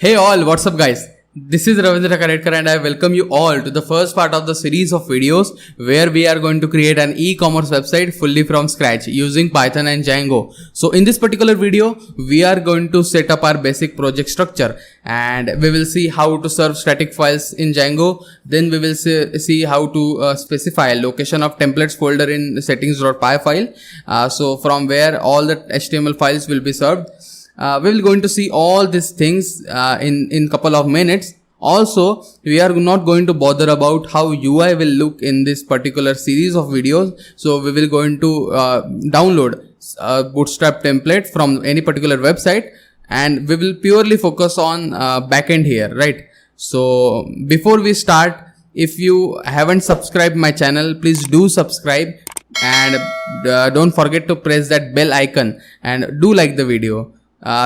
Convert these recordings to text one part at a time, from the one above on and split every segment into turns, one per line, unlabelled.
Hey all, what's up guys? This is Ravindra Karetkar and I welcome you all to the first part of the series of videos where we are going to create an e-commerce website fully from scratch using Python and Django. So in this particular video, we are going to set up our basic project structure and we will see how to serve static files in Django. Then we will see how to specify location of templates folder in settings.py file. So from where all the HTML files will be served. We will going to see all these things in couple of minutes. Also, we are not going to bother about how UI will look in this particular series of videos. So we will going to download a bootstrap template from any particular website and we will purely focus on backend here, right? So before we start, if you haven't subscribed my channel, please do subscribe and don't forget to press that bell icon and do like the video.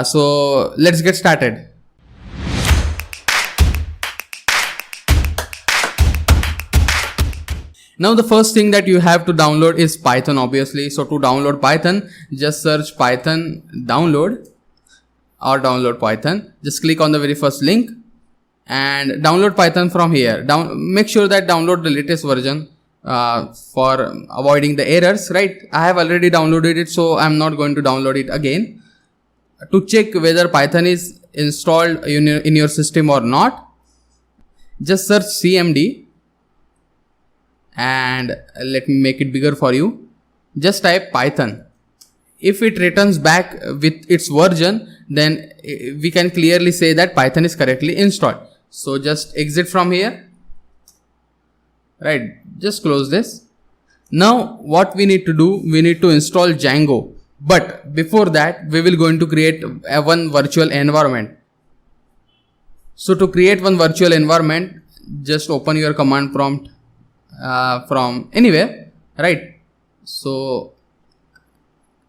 So let's get started. Now the first thing that you have to download is Python, obviously. So to download Python, just search Python download or download Python. Just click on the very first link and download Python from here. Make sure that download the latest version for avoiding the errors, right? I have already downloaded it, so I'm not going to download it again. To check whether Python is installed in your system or not, just search cmd and let me make it bigger for you. Just type Python. If it returns back with its version, then we can clearly say that Python is correctly installed. So just exit from here, right? Just close this. Now what we need to do, we need to install Django. But before that, we will going to create one virtual environment. So to create one virtual environment, just open your command prompt from anywhere, right? So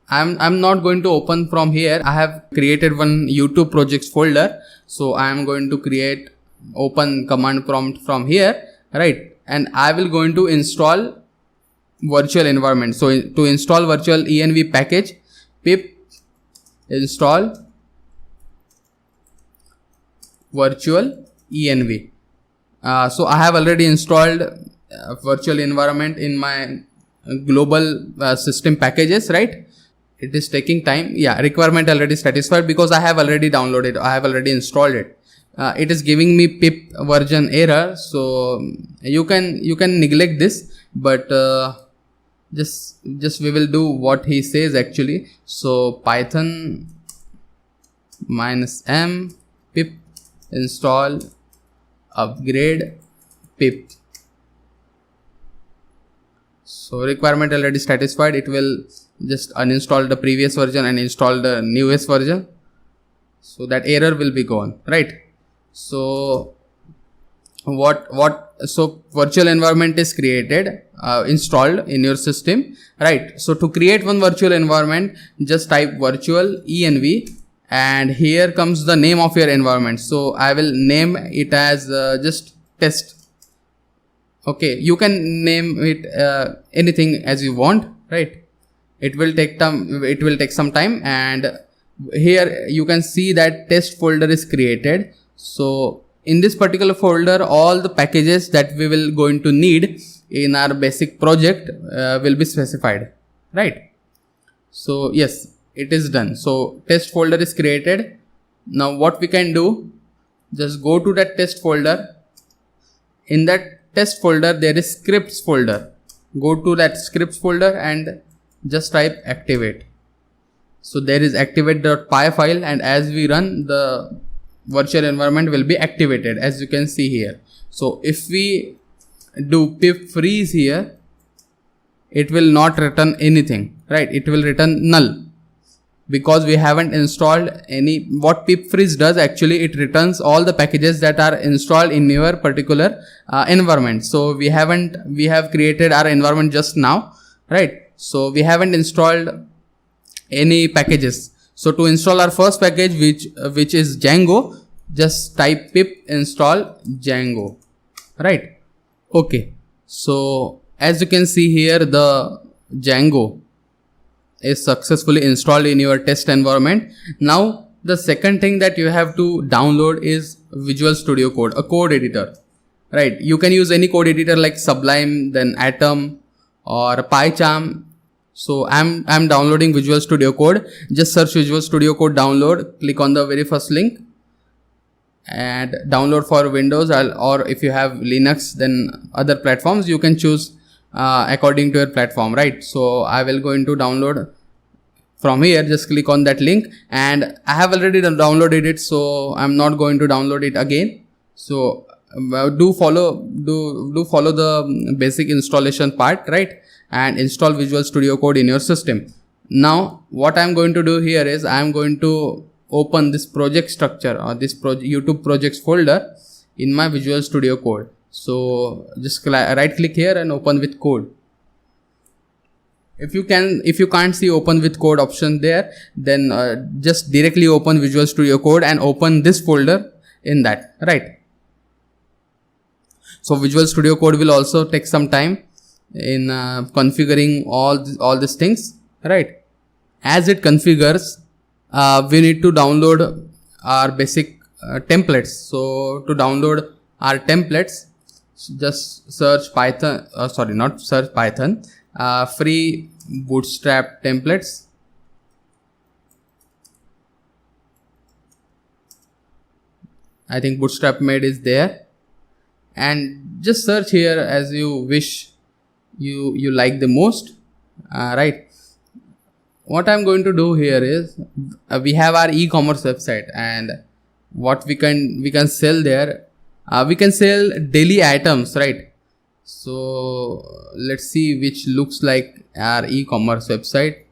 I'm not going to open from here. I have created one YouTube projects folder. So I am going to open command prompt from here, right? And I will going to install virtual environment. So to install virtual env package, pip install virtual env. So I have already installed virtual environment in my global system packages, right? It is taking time. Yeah, requirement already satisfied because I have already downloaded. I have already installed it. It is giving me pip version error. So you can neglect this, but just we will do what he says actually. So Python -m pip install upgrade pip. So requirement already satisfied. It will just uninstall the previous version and install the newest version. So that error will be gone, right? So so virtual environment is created, installed in your system, right? So to create one virtual environment, just type virtual env and here comes the name of your environment. So I will name it as just test. Okay, you can name it anything as you want, right? It will take some time, and here you can see that test folder is created. So in this particular folder, all the packages that we will going to need in our basic project will be specified, right? So yes, it is done. So test folder is created. Now what we can do, just go to that test folder. In that test folder, there is scripts folder. Go to that scripts folder and just type activate. So there is activate.py file, and as we run, the virtual environment will be activated, as you can see here. So if we do pip freeze here, it will not return anything, right? It will return null because we haven't installed any. What pip freeze does actually, it returns all the packages that are installed in your particular environment. So we have created our environment just now, right? So we haven't installed any packages. So to install our first package, which is Django, just type pip install Django, right? Okay. So as you can see here, the Django is successfully installed in your test environment. Now The second thing that you have to download is Visual Studio Code, a code editor, right? You can use any code editor like Sublime, then Atom or PyCharm. So I'm downloading Visual Studio Code. Just search Visual Studio Code download, click on the very first link and download for Windows, or if you have Linux, then other platforms you can choose according to your platform, right? So I will go into download from here. Just click on that link, and I have already downloaded it, so I'm not going to download it again. So do follow the basic installation part, right? And install Visual Studio Code in your system. Now what I'm going to do here is I'm going to open this project structure or this YouTube projects folder in my Visual Studio Code. So just right click here and open with code. If you can't see open with code option there, then just directly open Visual Studio Code and open this folder in that, right? So Visual Studio Code will also take some time in configuring all these things, right? As it configures, we need to download our basic templates. So to download our templates, just search Python, not search Python, free Bootstrap templates. I think Bootstrap made is there, and just search here as you wish you like the most, right? What I'm going to do here is we have our e-commerce website, and what we can sell there, we can sell daily items, right? So let's see which looks like our e-commerce website.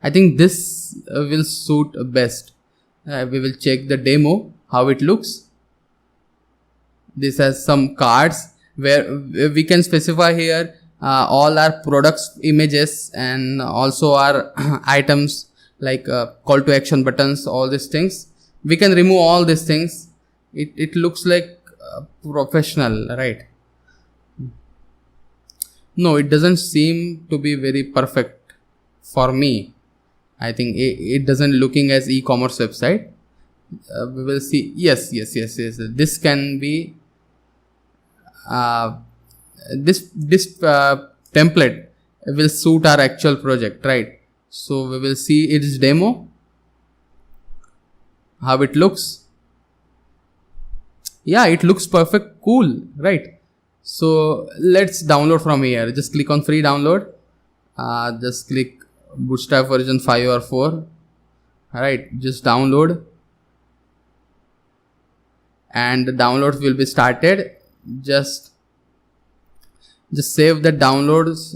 I think this will suit best. We will check the demo how it looks. This has some cards where we can specify here all our products images, and also our items like call to action buttons, all these things. We can remove all these things. It looks like professional, right? No, it doesn't seem to be very perfect for me. I think it doesn't looking as e-commerce website. We will see. Yes. This can be this template will suit our actual project, right? So we will see its demo, how it looks. Yeah, it looks perfect, cool, right? So let's download from here. Just click on free download. Just click Bootstrap version 5 or 4. Alright, just download, and the downloads will be started. Just save the downloads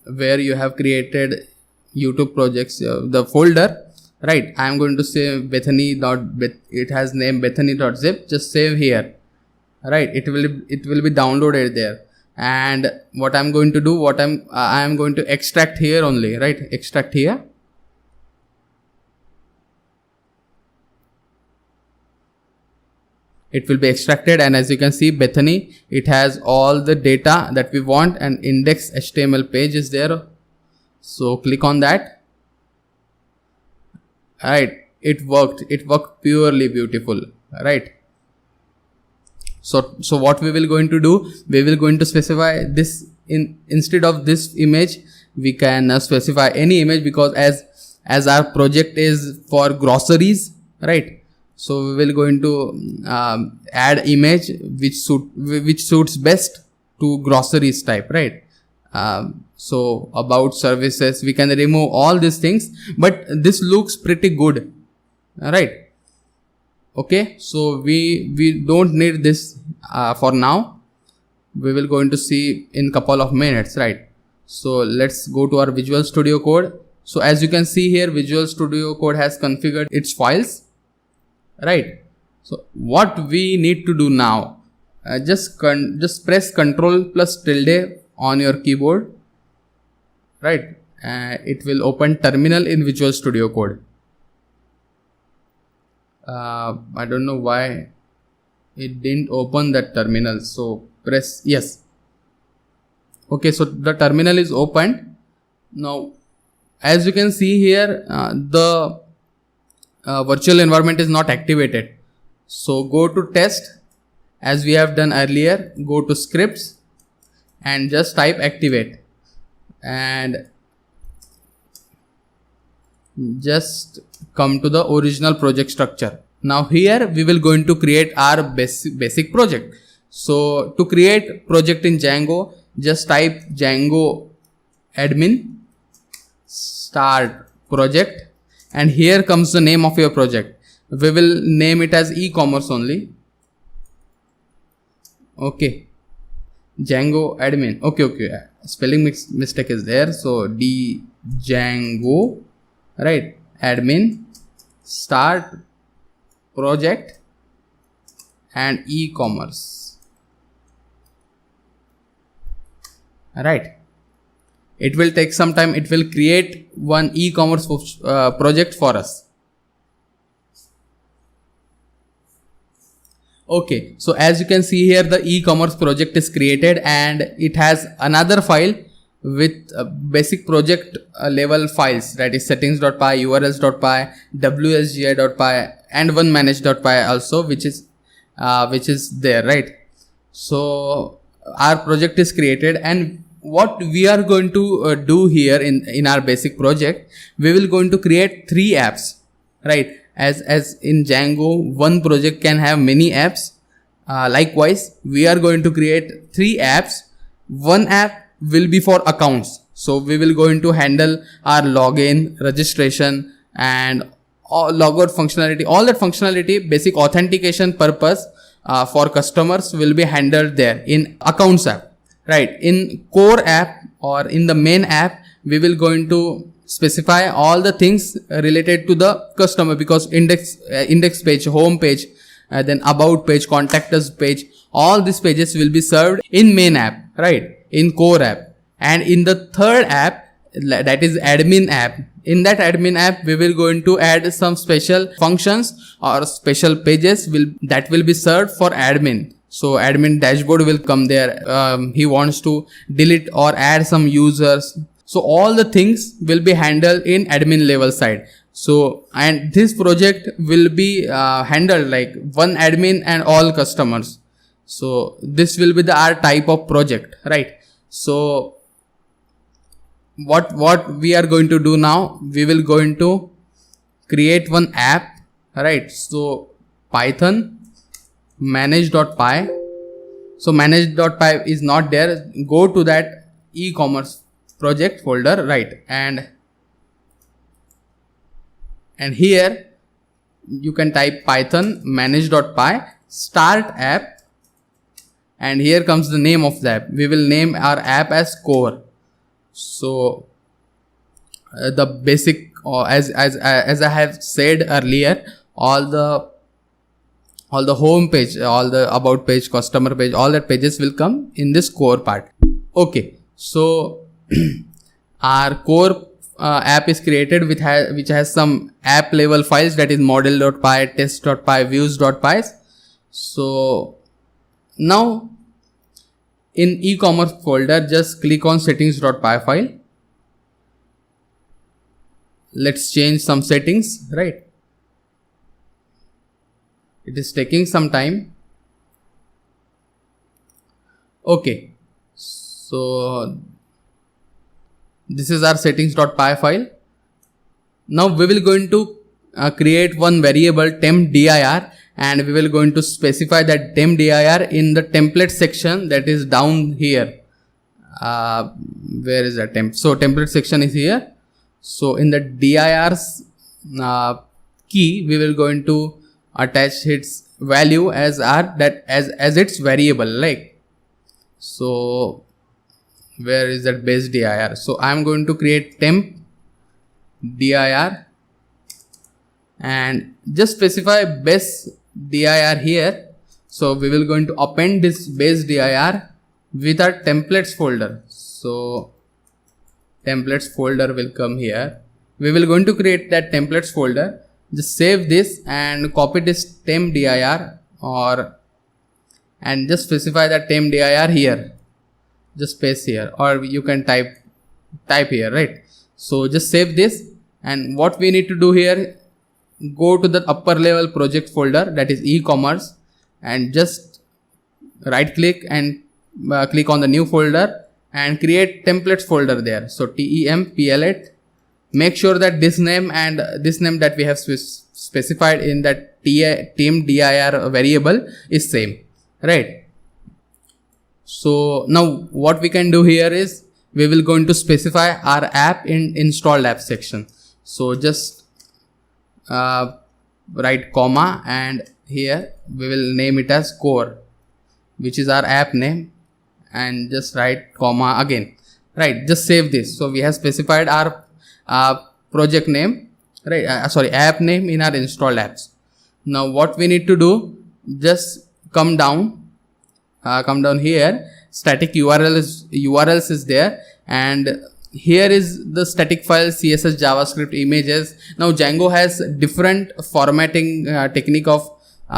where you have created YouTube projects, the folder, right? I am going to save Bethany.bet. It has name Bethany.zip. Just save here, right? It will be downloaded there. And what I'm going to do, I am going to extract here only, right? Extract here. It will be extracted, and as you can see, Bethany, it has all the data that we want, and index HTML page is there. So click on that. Alright, it worked purely beautiful, right? So what we will going to do, we will going to specify this instead of this image, we can specify any image, because as our project is for groceries, right? So we will going to add image which suits best to groceries type, right? So about services, we can remove all these things, but this looks pretty good, right? Okay, so we don't need this for now. We will going to see in couple of minutes, right? So let's go to our Visual Studio Code. So as you can see here, Visual Studio Code has configured its files, right? So what we need to do now, just press Ctrl plus tilde on your keyboard, right? It will open terminal in Visual Studio Code. I don't know why it didn't open that terminal, so press yes. Okay, so the terminal is opened. Now, as you can see here, the virtual environment is not activated. So go to test, as we have done earlier, go to scripts and just type activate, and just come to the original project structure. Now here we will going to create our basic project. So to create project in Django, just type Django admin start project, and here comes the name of your project. We will name it as e-commerce only. Okay, Django admin. Okay, spelling mistake is there. So Django, right, admin start project and e-commerce. Right, it will take some time. It will create one e-commerce project for us. Okay, so as you can see here, the e-commerce project is created, and it has another file with basic project level files, that is settings.py, urls.py, wsgi.py, and one manage.py also, which is there, right? So our project is created, and what we are going to do here in our basic project, we will going to create 3 apps, right? As in Django, one project can have many apps. Likewise, we are going to create 3 apps. One app will be for accounts. So we will going to handle our login, registration, and logout functionality. All that functionality, basic authentication purpose for customers will be handled there in accounts app, right? In core app or in the main app, we will going to specify all the things related to the customer, because index page, home page, then about page, contact us page, all these pages will be served in main app, right, in core app. And in the third app, that is admin app, in that admin app we will going to add some special functions or special pages that will be served for admin. So admin dashboard will come there. He wants to delete or add some users. So all the things will be handled in admin level side. So, and this project will be handled like one admin and all customers. So this will be our type of project, right? So what we are going to do now, we will going to create one app, right? So Python manage.py. So manage.py is not there. Go to that e-commerce project folder, right, and here you can type Python manage.py start app, and here comes the name of the app. We will name our app as core. So the basic, as I have said earlier, all the home page, all the about page, customer page, all that pages will come in this core part. Okay, so our core app is created which has some app level files, that is model.py, test.py, views.py. So now in e-commerce folder, just click on settings.py file. Let's change some settings, right? It is taking some time. Okay, so this is our settings.py file. Now we will going to create one variable temp dir, and we will going to specify that temp dir in the template section, that is down here. Where is the temp? So template section is here. So in the dir's key, we will going to attach its value as its variable, like. So where is that base dir? So I am going to create temp dir and just specify base dir here. So we will going to append this base dir with our templates folder. So templates folder will come here. We will going to create that templates folder. Just save this and copy this temp dir and just specify that temp dir here. Just paste here, or you can type type here, right? So just save this, and what we need to do here, go to the upper level project folder, that is e-commerce, and just right click and click on the new folder and create templates folder there. So templet, make sure that this name and this name that we have specified in that team dir variable is same, right? So now what we can do here is, we will going to specify our app in installed app section. So just write comma, and here we will name it as core, which is our app name, and just write comma again, right? Just save this. So we have specified our project name, right? App name in our installed apps. Now what we need to do, just come down here, static URLs is there, and here is the static file, CSS, JavaScript, images. Now Django has different formatting technique of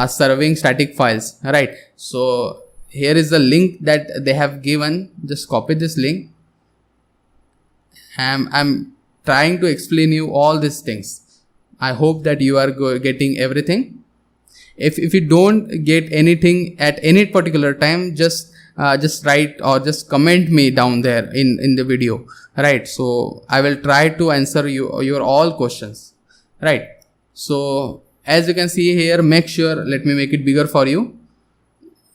serving static files, right? So here is the link that they have given. Just copy this link. I'm trying to explain you all these things. I hope that you are getting everything. If you don't get anything at any particular time, just write or just comment me down there in the video, right? So I will try to answer your all questions, right? So as you can see here, make sure, let me make it bigger for you.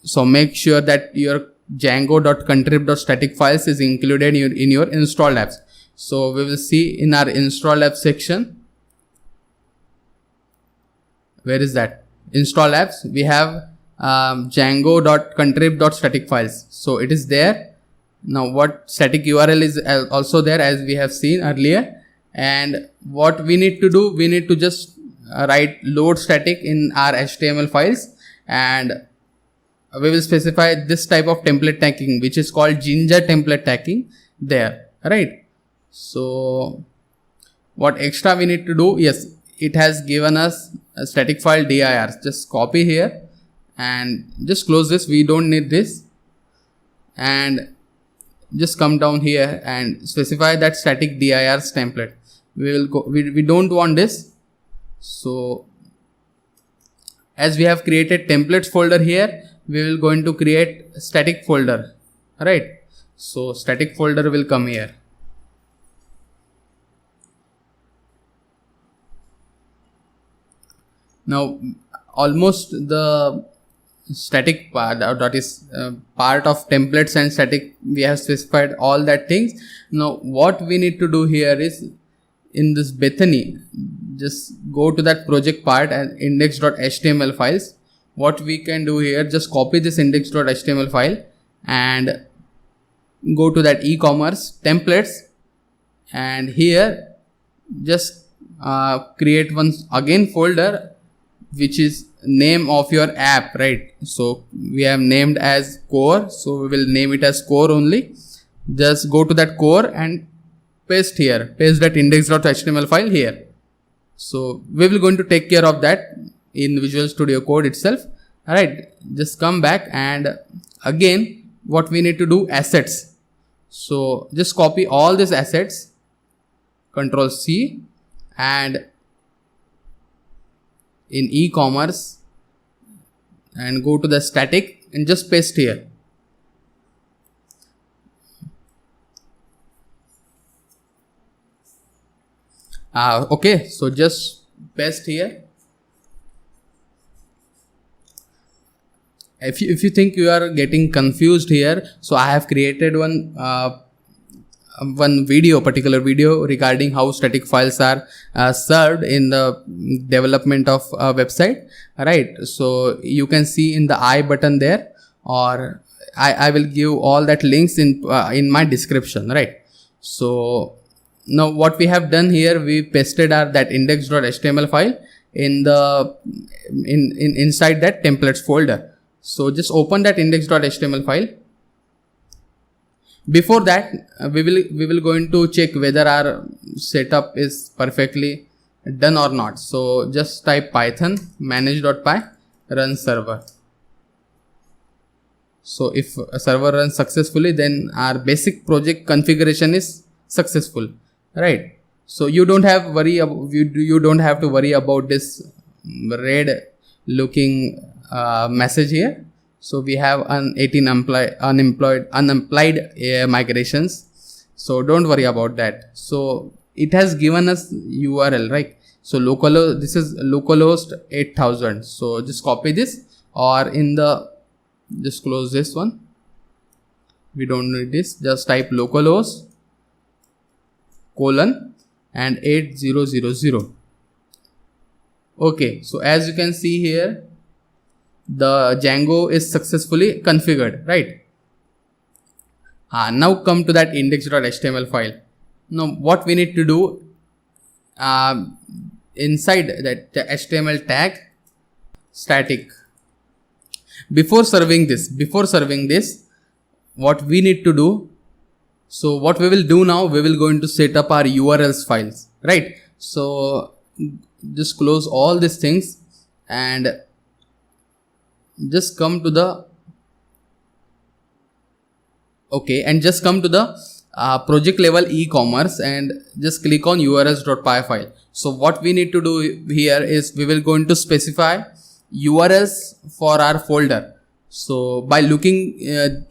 So make sure that your django.contrib.static files is included in your installed apps. So we will see in our installed app section. Where is that? Install apps. We have django.contrib.static files. So it is there. Now what static URL is also there, as we have seen earlier. And what we need to do, we need to just write load static in our HTML files, and we will specify this type of template tagging, which is called Jinja template tagging there, right? So what extra we need to do? Yes, it has given us a static file dir. Just copy here and just close this. We don't need this, and just come down here and specify that static dir's template. We will go. We don't want this. So as we have created templates folder here, we will going to create static folder, right? So static folder will come here. Now almost the static part, that is part of templates and static, we have specified all that things. Now what we need to do here is, in this Bethany, just go to that project part and index.html files. What we can do here, just copy this index.html file and go to that e-commerce templates, and here just create one again folder which is name of your app, right? So we have named as core, so we will name it as core only. Just go to that core and paste that index.html file here. So we will going to take care of that in Visual Studio Code itself. Alright, just come back, and again what we need to do, assets. So just copy all these assets, Control C, and in e-commerce, and go to the static and just paste here. Okay, so just paste here. If you think you are getting confused here, so I have created one particular video regarding how static files are served in the development of a website, right? So you can see in the I button there, or I will give all that links in my description, right? So now what we have done here, we pasted that index.html file in the inside that templates folder. So just open that index.html file. Before that, we will going to check whether our setup is perfectly done or not. So just type python manage.py run server. So if a server runs successfully, then our basic project configuration is successful, right? So you don't have you don't have to worry about this red looking message here. So we have 18 unemployed migrations. So don't worry about that. So it has given us URL, right? So this is localhost 8000. So just copy this, or just close this one. We don't need this. Just type localhost and 8000. Okay, so as you can see here, the Django is successfully configured, right? Now come to that index.html file. Now what we need to do, inside that the HTML tag static, before serving this, what we need to do, so what we will do now, we will going to set up our URLs files, right? So just close all these things and just come to the project level e-commerce and just click on urls.py file. So what we need to do here is we will going to specify URLs for our folder. So by looking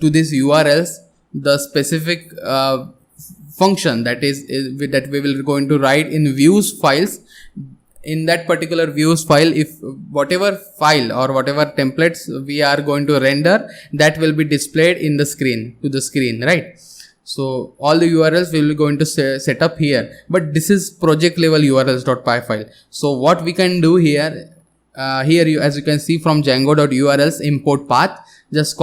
to these URLs, the specific function that we will going to write in views files, in that particular views file, if whatever file or whatever templates we are going to render, that will be displayed in the screen, right? So all the URLs we will going to set up here, but this is project level urls.py file. So what we can do here, as you can see from django.urls import path, just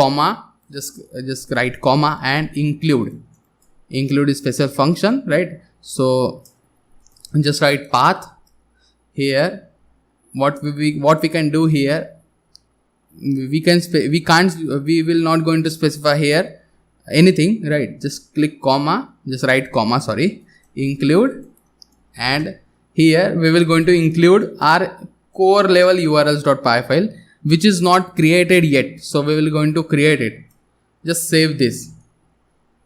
write comma and include is special function, right? So just write path here. What we can do here, we will not going to specify here anything, right? Just click comma, just write comma, include, and here we will going to include our core level urls.py file, which is not created yet. So we will going to create it. Just save this.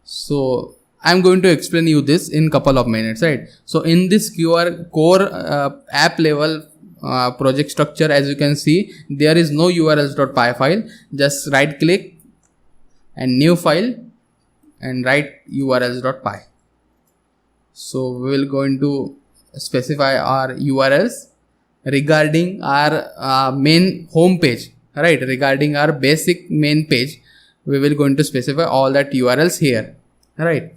So I'm going to explain you this in couple of minutes, right? So in this core app level project structure, as you can see, there is no urls.py file. Just right click and new file and write urls.py. So we will going to specify our URLs regarding our main home page, right? Regarding our basic main page, we will going to specify all that URLs here, right?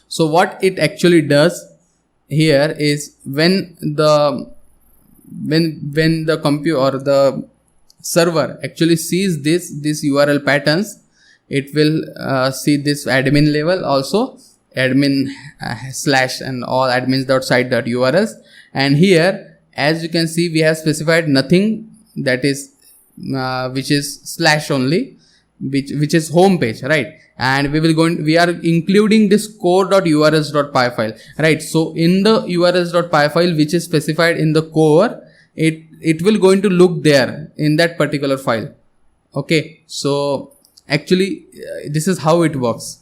So what it actually does here is when the computer or the server actually sees this URL patterns, it will see this admin level also, admin / and all admins.site.urls, and here as you can see we have specified nothing, that is which is / only, which is home page, right? And we are including this core.urls.py file, right? So in the urls.py file which is specified in the core, it will going to look there in that particular file. Okay, so actually this is how it works.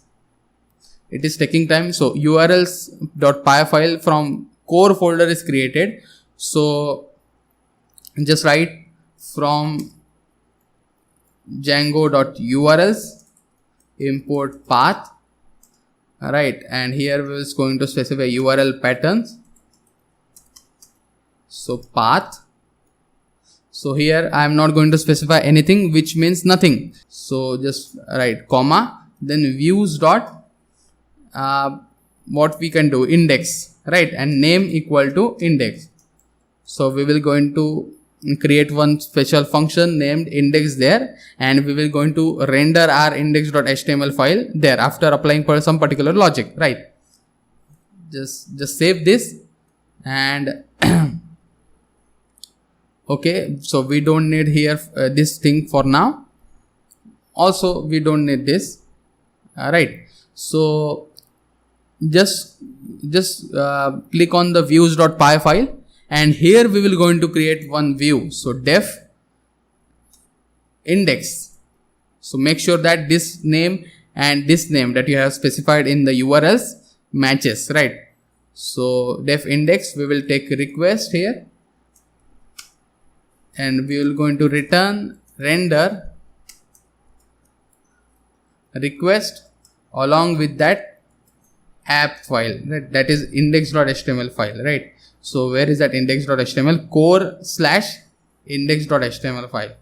It is taking time. So urls.py file from core folder is created. So just write from django.urls import path, right? And here we is going to specify URL patterns. So path. So here I am not going to specify anything, which means nothing. So just write comma, then views dot what we can do, index, right? And name equal to index. So we will going to create one special function named index there, and we will going to render our index.html file there after applying for some particular logic, right? Just save this and okay, so we don't need here this thing for now. Also we don't need this, right? So just click on the views.py file, and here we will going to create one view. So def index. So make sure that this name and this name that you have specified in the URLs matches, right? So def index, we will take request here, and we will going to return render request along with that app file, right? That is index.html file, right? So where is that index.html? core/index.html file.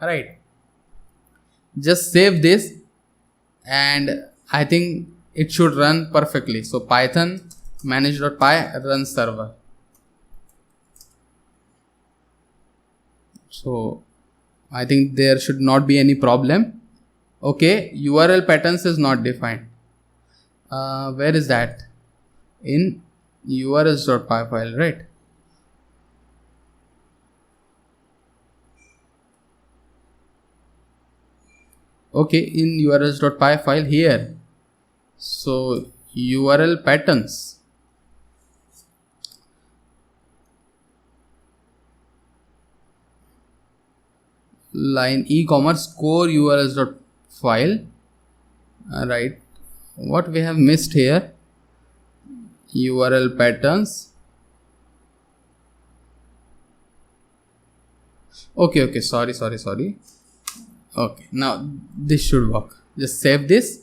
Alright, just save this and I think it should run perfectly. So python manage.py run server. So I think there should not be any problem. Okay, URL patterns is not defined. Where is that? In urls.py file, right? Okay, in urls.py file here. So URL patterns. Line e-commerce core urls.file. Right. What we have missed here? URL patterns. Okay, sorry. Okay, now this should work. Just save this.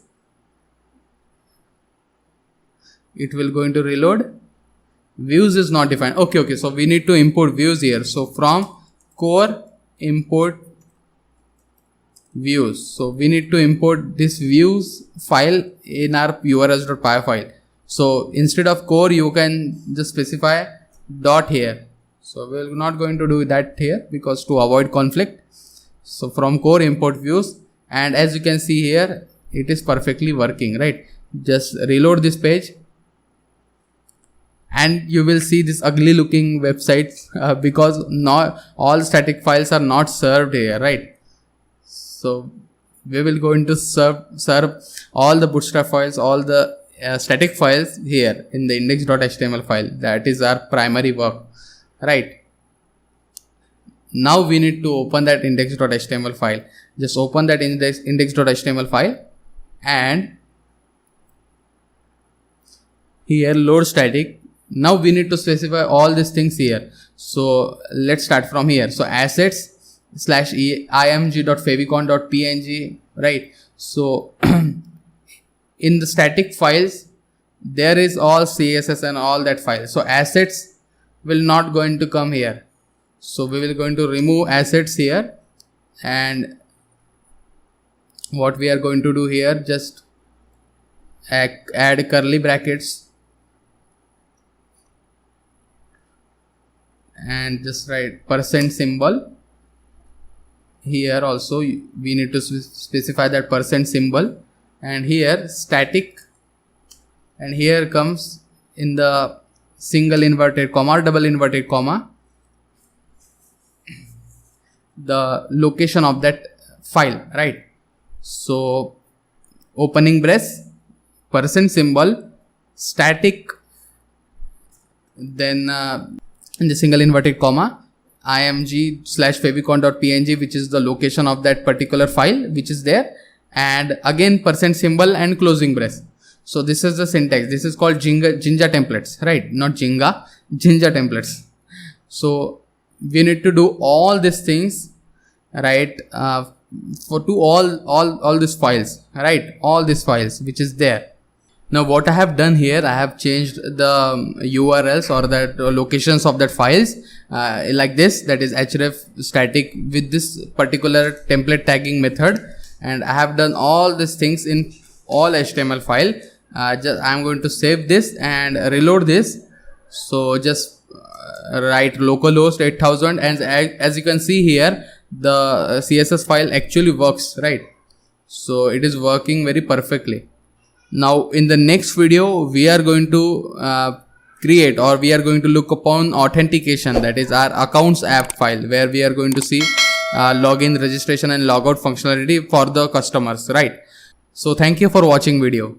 It will going to reload. Views is not defined. Okay, so we need to import views here. So from core import views. So we need to import this views file in our urls.py file. So instead of core, you can just specify dot here. So we're not going to do that here because to avoid conflict. So from core import views, and as you can see here, it is perfectly working, right? Just reload this page and you will see this ugly looking website because not all static files are not served here, right? So we will going to serve all the bootstrap files, all the static files here in the index.html file. That is our primary work, right? Now we need to open that index.html file. Just open that index.html file and here load static. Now we need to specify all these things here. So let's start from here. So assets /img.favicon.png, right? So in the static files there is all CSS and all that file. So assets will not going to come here. So we will going to remove assets here, and what we are going to do here, just add curly brackets and just write %symbol. Here also we need to specify that %symbol, and here static, and here comes in the single inverted comma or double inverted comma the location of that file, right? So opening brace, %symbol, static, then in the single inverted comma img/favicon.png, which is the location of that particular file which is there, and again %symbol and closing brace. So this is the syntax. This is called Jinja templates, right? Not Jinga, Jinja templates. So we need to do all these things, right? For all these files, right? All these files which is there. Now what I have done here, I have changed the URLs or that locations of that files like this, that is href static with this particular template tagging method, and I have done all these things in all HTML file. I'm going to save this and reload this. So just write localhost 8000, and as you can see here, the CSS file actually works, right? So it is working very perfectly. Now in the next video we are going to create, or we are going to look upon authentication, that is our accounts app file, where we are going to see login, registration and logout functionality for the customers, right? So thank you for watching video.